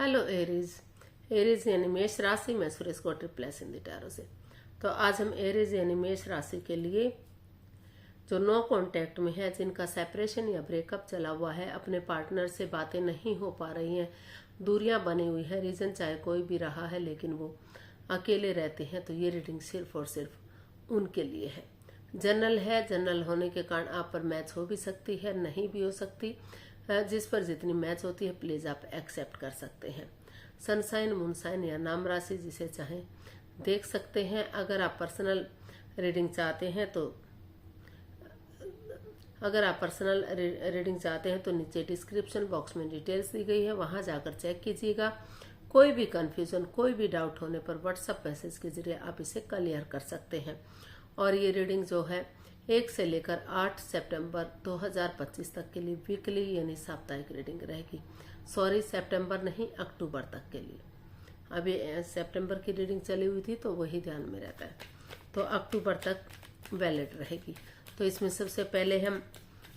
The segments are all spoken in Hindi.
Hello Aries. एरीज यानी मेष राशि में सुरेश को ट्रिप्लेस इन टैरो से। तो आज हम एरीज यानी मेष राशि के लिए जो नो कांटेक्ट में है, जिनका सेपरेशन या ब्रेकअप चला हुआ है, अपने पार्टनर से बातें नहीं हो पा रही हैं, दूरियां बनी हुई है, रीजन चाहे कोई भी रहा है लेकिन वो अकेले रहते हैं, तो ये रीडिंग सिर्फ और सिर्फ उनके लिए है। जनरल है, जनरल होने के कारण आप पर मैच हो भी सकती है, नहीं भी हो सकती। जिस पर जितनी मैच होती है प्लीज आप एक्सेप्ट कर सकते हैं। सनसाइन, मूनसाइन या नाम राशि जिसे चाहें देख सकते हैं। अगर आप पर्सनल रीडिंग चाहते हैं तो नीचे डिस्क्रिप्शन बॉक्स में डिटेल्स दी गई है, वहां जाकर चेक कीजिएगा। कोई भी कंफ्यूजन, कोई भी डाउट होने पर व्हाट्सएप मैसेज के जरिए आप इसे क्लियर कर सकते हैं। और ये रीडिंग जो है 1 से लेकर 8 सितंबर 2025 तक के लिए वीकली यानी साप्ताहिक रीडिंग रहेगी। सॉरी, सितंबर नहीं, अक्टूबर तक के लिए। अभी सितंबर की रीडिंग चली हुई थी तो वही ध्यान में रहता है, तो अक्टूबर तक वैलिड रहेगी। तो इसमें सबसे पहले हम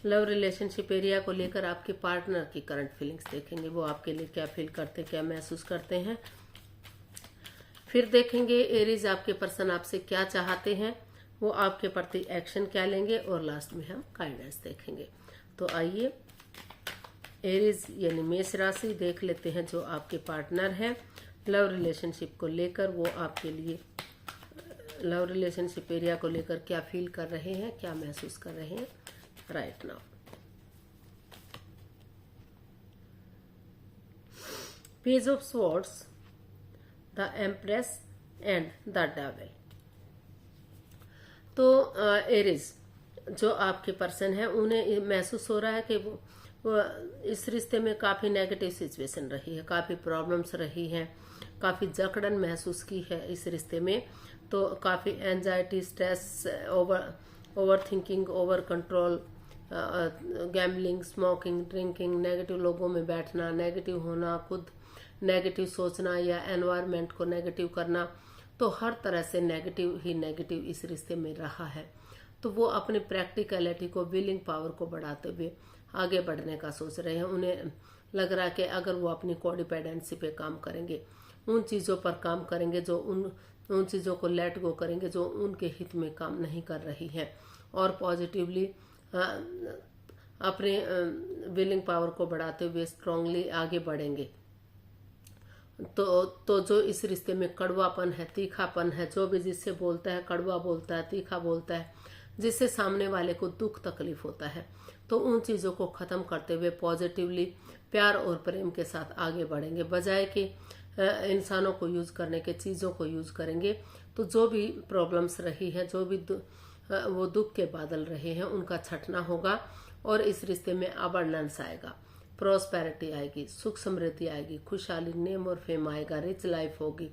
लव रिलेशनशिप एरिया को लेकर आपके पार्टनर की करंट फीलिंग्स देखेंगे, वो आपके लिए क्या फील करते, क्या महसूस करते हैं। फिर देखेंगे एरीज आपके पर्सन आपसे क्या चाहते हैं, वो आपके प्रति एक्शन क्या लेंगे, और लास्ट में हम गाइडेंस देखेंगे। तो आइए एरीज यानी मेष राशि देख लेते हैं। जो आपके पार्टनर है लव रिलेशनशिप को लेकर, वो आपके लिए लव रिलेशनशिप एरिया को लेकर क्या फील कर रहे हैं, क्या महसूस कर रहे हैं right now. Page of swords, the empress and the devil. तो एरीज जो आपके पर्सन है, उन्हें महसूस हो रहा है कि वो इस रिश्ते में काफी नेगेटिव सिचुएशन रही है, काफी प्रॉब्लम्स रही हैं, काफी जकड़न महसूस की है इस रिश्ते में। तो काफी anxiety, stress, over thinking, over control, gambling, smoking, drinking, negative लोगों में बैठना, नेगेटिव होना, खुद नेगेटिव सोचना या एनवायरनमेंट को नेगेटिव करना, तो हर तरह से नेगेटिव ही नेगेटिव इस रिश्ते में रहा है। तो वो अपनी प्रैक्टिकलिटी को, विलिंग पावर को बढ़ाते हुए आगे बढ़ने का सोच रहे हैं। उन्हें लग रहा है कि अगर वो अपनी कोडिपेंडेंसी पे काम करेंगे, उन चीज़ों पर काम करेंगे, जो उन चीज़ों को लेट गो करेंगे जो उनके हित में काम नहीं कर रही हैं, और पॉजिटिवली अपने विलिंग पावर को बढ़ाते हुए स्ट्रांगली आगे बढ़ेंगे। तो जो इस रिश्ते में कड़वापन है, तीखापन है, जो भी जिससे बोलता है कड़वा बोलता है, तीखा बोलता है, जिससे सामने वाले को दुख तकलीफ होता है, तो उन चीजों को खत्म करते हुए पॉजिटिवली प्यार और प्रेम के साथ आगे बढ़ेंगे। बजाय कि इंसानों को यूज करने के, चीजों को यूज करेंगे, तो जो भी प्रॉब्लम्स रही है, जो भी वो दुख के बादल रहे हैं, उनका छटना होगा और इस रिश्ते में अबंडेंस आएगा, प्रॉस्पेरिटी आएगी, सुख समृद्धि आएगी, खुशहाली, नेम और फेम आएगा, रिच लाइफ होगी।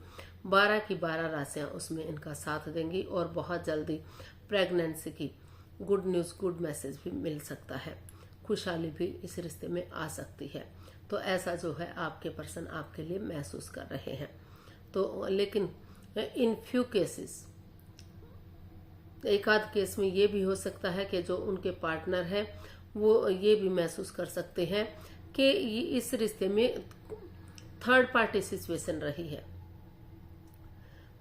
12 की 12 राशियां उसमें इनका साथ देंगी और बहुत जल्दी प्रेगनेंसी की गुड न्यूज, गुड मैसेज भी मिल सकता है। खुशहाली भी इस रिश्ते में आ सकती है। तो ऐसा जो है आपके पर्सन आपके लिए महसूस कर रहे हैं। तो लेकिन इन फ्यू केसेस, एक आध केस में ये भी हो सकता है कि जो उनके पार्टनर है वो ये भी महसूस कर सकते हैं कि इस रिश्ते में थर्ड पार्टी सिचुएशन रही है,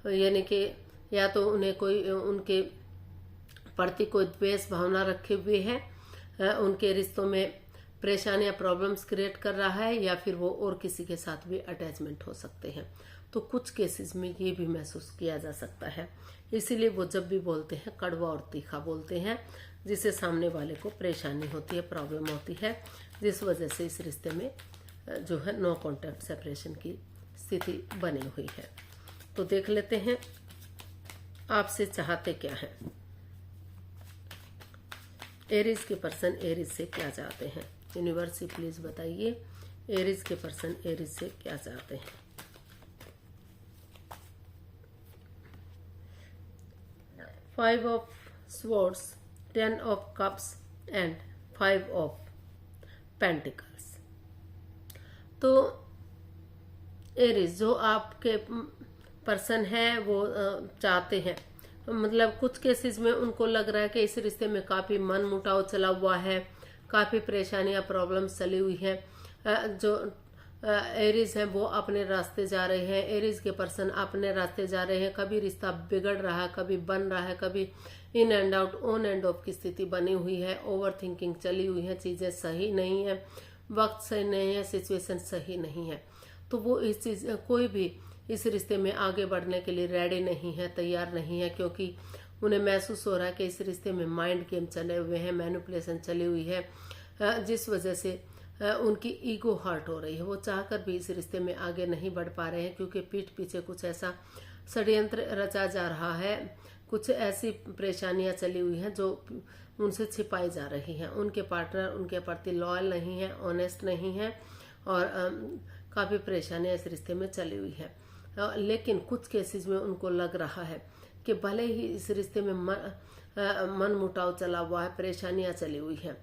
यानी कि या तो उन्हें कोई उनके प्रति कोई द्वेष भावना रखे हुए है, उनके रिश्तों में परेशानियां, प्रॉब्लम्स क्रिएट कर रहा है, या फिर वो और किसी के साथ भी अटैचमेंट हो सकते हैं। तो कुछ केसेस में ये भी महसूस किया जा सकता है। इसीलिए वो जब भी बोलते हैं कड़वा और तीखा बोलते हैं, जिससे सामने वाले को परेशानी होती है, प्रॉब्लम होती है, जिस वजह से इस रिश्ते में जो है नो कॉन्टैक्ट सेपरेशन की स्थिति बनी हुई है। तो देख लेते हैं आपसे चाहते क्या हैं एरीज के पर्सन। एरीज से क्या चाहते हैं यूनिवर्स प्लीज बताइए, एरीज के पर्सन एरीज से क्या चाहते हैं। Five of swords, 10 of cups and 5 of pentacles. तो एरीज जो आपके पर्सन है वो चाहते हैं, मतलब कुछ केसेस में उनको लग रहा है कि इस रिश्ते में काफी मन मुटाव चला हुआ है, काफी परेशानियां, प्रॉब्लम्स चली हुई है, जो एरीज हैं वो अपने रास्ते जा रहे हैं, एरीज के पर्सन अपने रास्ते जा रहे हैं। कभी रिश्ता बिगड़ रहा है, कभी बन रहा है, कभी in and out, on end of की स्थिति बनी हुई है, ओवर थिंकिंग चली हुई है, चीजें सही नहीं है, वक्त सही नहीं है, सिचुएशन सही नहीं है। तो वो इस चीज कोई भी इस रिश्ते में आगे बढ़ने के लिए रेडी नहीं है, तैयार नहीं है, क्योंकि उन्हें महसूस हो रहा है कि इस रिश्ते में माइंड गेम चले हुए हैं, मैनिपुलेशन चली हुई है, जिस वजह से उनकी ईगो हर्ट हो रही है। वो चाहकर भी इस रिश्ते में आगे नहीं बढ़ पा रहे हैं, क्योंकि पीठ पीछे कुछ ऐसा षड्यंत्र रचा जा रहा है, कुछ ऐसी परेशानियां चली हुई हैं जो उनसे छिपाई जा रही हैं। उनके पार्टनर उनके प्रति लॉयल नहीं है, ऑनेस्ट नहीं है, और काफी परेशानियां इस रिश्ते में चली हुई है। लेकिन कुछ केसेस में उनको लग रहा है कि भले ही इस रिश्ते में मन मुटाव चला हुआ है, परेशानियां चली हुई हैं,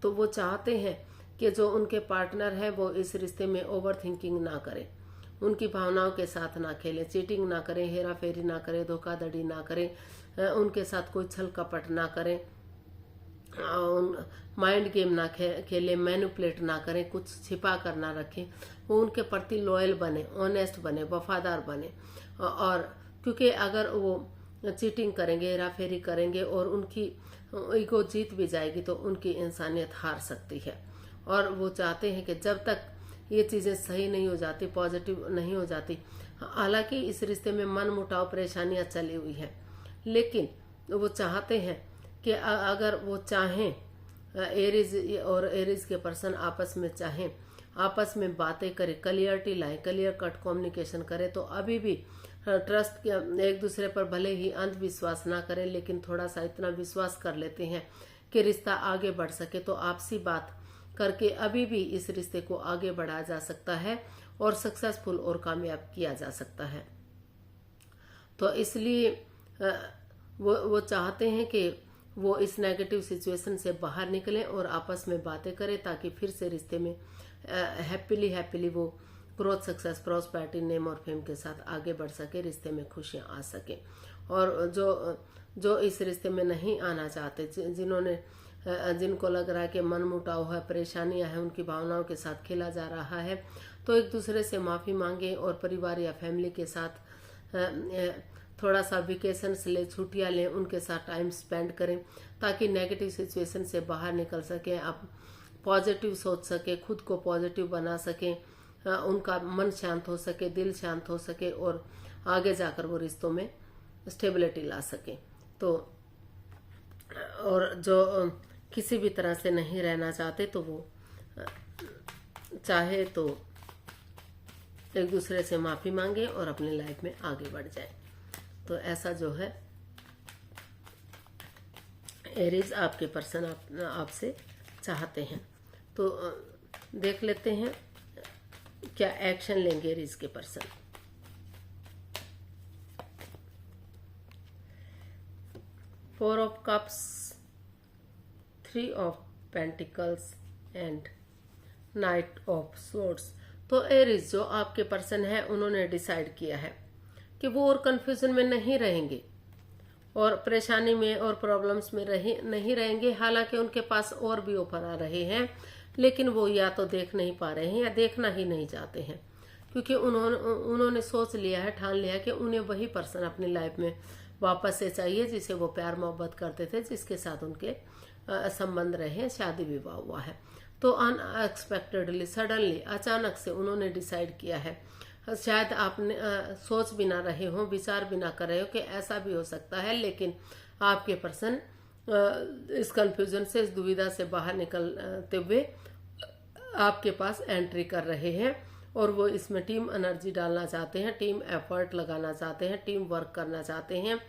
तो वो चाहते हैं कि जो उनके पार्टनर है वो इस रिश्ते में ओवर थिंकिंग ना करें, उनकी भावनाओं के साथ ना खेलें, चीटिंग ना करें, हेरा फेरी ना करें, धोखाधड़ी ना करें, उनके साथ कोई छल कपट ना करें, माइंड गेम ना खेलें, मैनिपुलेट ना करें, कुछ छिपा कर ना रखें। वो उनके प्रति लॉयल बने, ऑनेस्ट बने, वफादार बने। और क्योंकि अगर वो चीटिंग करेंगे, हेरा फेरी करेंगे और उनकी ईगो जीत भी जाएगी तो उनकी इंसानियत हार सकती है। और वो चाहते हैं कि जब तक ये चीजें सही नहीं हो जाती, पॉजिटिव नहीं हो जाती, हालांकि इस रिश्ते में मन मुटाव परेशानियां चली हुई है, लेकिन वो चाहते हैं कि अगर वो चाहें, एरीज और एरीज के पर्सन आपस में चाहें, आपस में बातें करें, क्लियरिटी लाएं, क्लियर कट कम्युनिकेशन करें, तो अभी भी ट्रस्ट एक दूसरे पर भले ही अंधविश्वास ना करें, लेकिन थोड़ा सा इतना विश्वास कर लेते हैं कि रिश्ता आगे बढ़ सके, तो आपसी बात करके अभी भी इस रिश्ते को आगे बढ़ाया जा सकता है और सक्सेसफुल और कामयाब किया जा सकता है। तो इसलिए वो चाहते हैं कि वो इस नेगेटिव सिचुएशन से बाहर निकलें और आपस में बातें करें, ताकि फिर से रिश्ते में हैप्पीली वो ग्रोथ, सक्सेस, प्रॉस्पेरिटी, नेम और फेम के साथ आगे बढ़ सके, रिश्ते में खुशियां आ सके। और जो इस रिश्ते में नहीं आना चाहते, जिनको लग रहा है कि मन मुटाव है, परेशानियां हैं, उनकी भावनाओं के साथ खेला जा रहा है, तो एक दूसरे से माफी मांगे और परिवार या फैमिली के साथ थोड़ा सा वेकेशंस ले, छुट्टियां लें, उनके साथ टाइम स्पेंड करें, ताकि नेगेटिव सिचुएशन से बाहर निकल सके, आप पॉजिटिव सोच सके, खुद को पॉजिटिव बना सकें, उनका मन शांत हो सके, दिल शांत हो सके और आगे जाकर वो रिश्तों में स्टेबिलिटी ला सके। तो और जो किसी भी तरह से नहीं रहना चाहते, तो वो चाहे तो एक दूसरे से माफी मांगे और अपनी लाइफ में आगे बढ़ जाए। तो ऐसा जो है एरीज आपके पर्सन आपसे चाहते हैं। तो देख लेते हैं क्या एक्शन लेंगे एरीज के person. Four of cups, three of pentacles and night of swords. तो एरीज जो आपके पर्सन है, उन्होंने डिसाइड किया है कि वो और कंफ्यूजन में नहीं रहेंगे और परेशानी में और प्रॉब्लम्स में नहीं रहेंगे। हालांकि उनके पास और भी ऑफर आ रहे हैं, लेकिन वो या तो देख नहीं पा रहे हैं या देखना ही नहीं चाहते हैं, क्योंकि उन्होंने सोच लिया है, ठान लिया है कि उन्हें वही पर्सन अपनी लाइफ में वापस से चाहिए जिसे वो प्यार मोहब्बत करते थे, जिसके साथ उनके संबंध रहे, शादी विवाह हुआ है। तो अनएक्सपेक्टेडली, सडनली, अचानक से उन्होंने डिसाइड किया है। शायद आपने सोच भी ना रहे हो, विचार भी ना कर रहे हो कि ऐसा भी हो सकता है, लेकिन आपके पर्सन इस कंफ्यूजन से, इस दुविधा से बाहर निकलते हुए आपके पास एंट्री कर रहे हैं और वो इसमें टीम एनर्जी डालना चाहते हैं, टीम एफर्ट लगाना चाहते हैं, टीम वर्क करना चाहते हैं,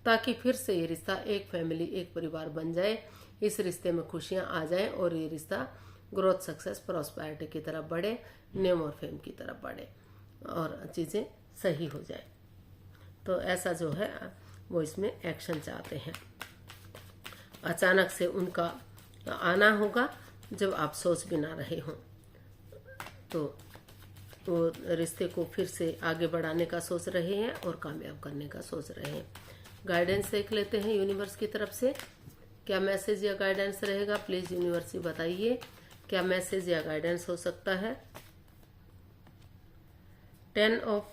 ताकि फिर से ये रिश्ता एक फैमिली, एक परिवार बन जाए, इस रिश्ते में खुशियां आ जाए और ये रिश्ता ग्रोथ, सक्सेस, प्रॉस्पेरिटी की तरफ बढ़े, नेम और फेम की तरफ बढ़े और चीजें सही हो जाए। तो ऐसा जो है वो इसमें एक्शन चाहते हैं। अचानक से उनका आना होगा जब आप सोच भी ना रहे हों, तो वो रिश्ते को फिर से आगे बढ़ाने का सोच रहे हैं और कामयाब करने का सोच रहे हैं। गाइडेंस देख लेते हैं यूनिवर्स की तरफ से क्या मैसेज या गाइडेंस रहेगा। प्लीज यूनिवर्स बताइए क्या मैसेज या गाइडेंस हो सकता है। 10 of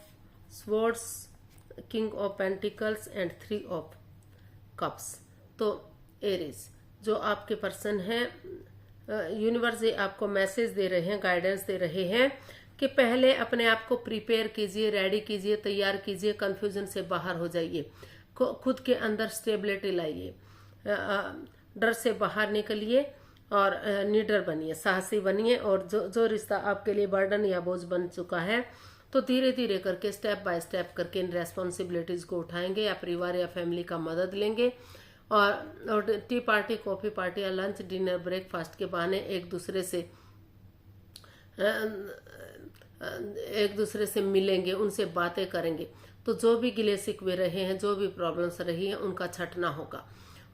swords, king of pentacles and 3 of cups. तो एरीज, जो आपके पर्सन है, यूनिवर्स ये आपको मैसेज दे रहे हैं, गाइडेंस दे रहे हैं कि पहले अपने आप को प्रिपेयर कीजिए, रेडी कीजिए, तैयार कीजिए, कंफ्यूजन से बाहर हो जाइए, खुद के अंदर स्टेबिलिटी लाइए, डर से बाहर निकलिए और निडर बनिए, साहसी बनिए। और जो रिश्ता आपके लिए बर्डन या बोझ बन चुका है, तो धीरे धीरे करके स्टेप बाय स्टेप करके इन रेस्पॉन्सिबिलिटीज को उठाएंगे, या परिवार या फैमिली का मदद लेंगे और टी पार्टी, कॉफी पार्टी या लंच, डिनर, ब्रेकफास्ट के बहाने एक दूसरे से मिलेंगे, उनसे बातें करेंगे। तो जो भी गिले शिकवे रहे हैं, जो भी प्रॉब्लम्स रही हैं, उनका छटना होगा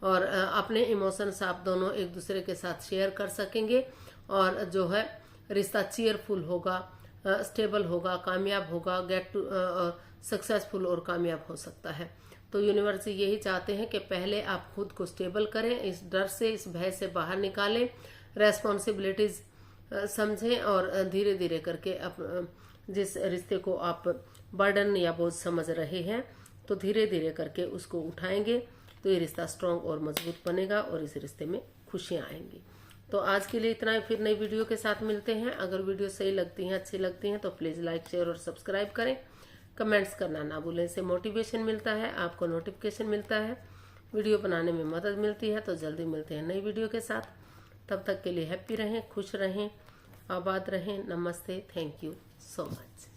और अपने इमोशंस आप दोनों एक दूसरे के साथ शेयर कर सकेंगे और जो है रिश्ता चीयरफुल होगा, स्टेबल होगा, कामयाब होगा, सक्सेसफुल और कामयाब हो सकता है। तो यूनिवर्स यही चाहते हैं कि पहले आप खुद को स्टेबल करें, इस डर से, इस भय से बाहर निकालें, रेस्पॉन्सिबिलिटीज समझें और धीरे धीरे करके जिस रिश्ते को आप बर्डन या बोझ समझ रहे हैं, तो धीरे धीरे करके उसको उठाएंगे तो ये रिश्ता स्ट्रांग और मजबूत बनेगा और इस रिश्ते में खुशियां आएंगी। तो आज के लिए इतना ही, फिर नई वीडियो के साथ मिलते हैं। अगर वीडियो सही लगती हैं, अच्छी लगती हैं तो प्लीज़ लाइक, शेयर और सब्सक्राइब करें। कमेंट्स करना ना भूलें, इससे मोटिवेशन मिलता है, आपको नोटिफिकेशन मिलता है, वीडियो बनाने में मदद मिलती है। तो जल्दी मिलते हैं नई वीडियो के साथ। तब तक के लिए हैप्पी रहें, खुश रहें, आबाद रहें। नमस्ते, थैंक यू सो मच।